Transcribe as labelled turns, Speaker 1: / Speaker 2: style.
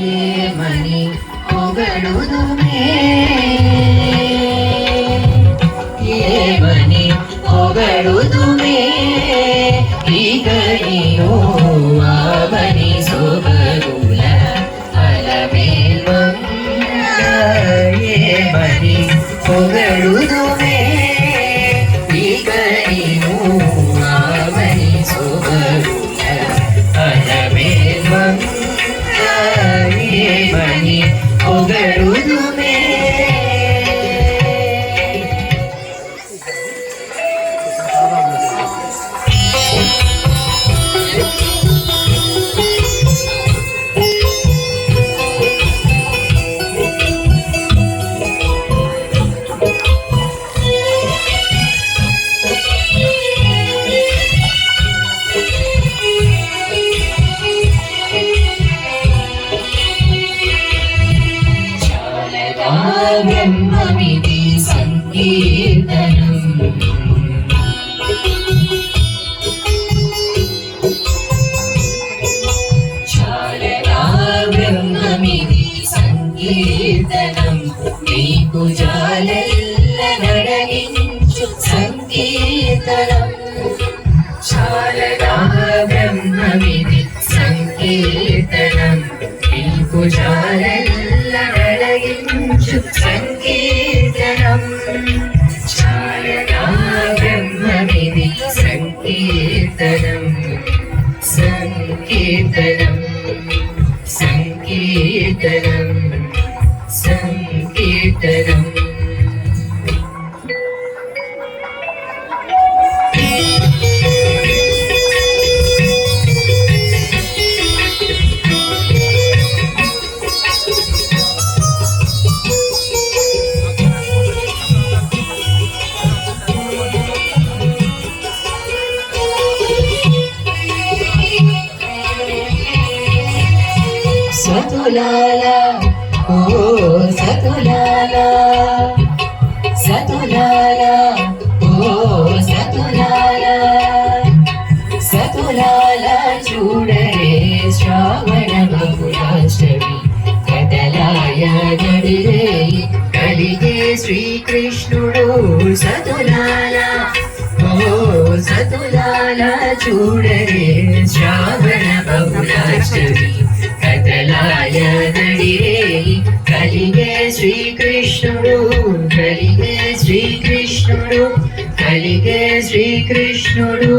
Speaker 1: ఏమని పొగడుదుమే ఏమని పొగడుదుమే ఇక నీను ఆమని సొబగుల అలమేల్వంగ ఏమని పొగడుదుమే ఇక నీను ఆమని సొబగుల అలమేల్వంగ ఏమని పొగడుదుమే బ్రహ్మమిది సంకీర్తనం చాలనా బ్రహ్మమిది సంకీర్తనం నీకు జాలెల్ల నడగించు సంకీర్తనం చాలనా బ్రహ్మమిది సంకీర్తనం నీకు జాలెల్ల నడగించు సంకీర్తనం చాలనా బ్రహ్మమిది సంకీర్తనం సంకీర్తనం సంకీర్తనం సంకీర్తనం సతులాలా ఓ సతులాలా సతులాలా ఓ సతులాలా సతులాలా చూడరే శ్రావణ బహుళాష్టమి కదలాయ గడిరే కలిగే శ్రీకృష్ణుడు సతులాలా ఓ సతులాలా చూడరే శ్రావణ బహుళాష్టమి కదలాయ నడిరే కలిగే శ్రీకృష్ణుడు కలిగే శ్రీకృష్ణుడు కలిగే శ్రీకృష్ణుడు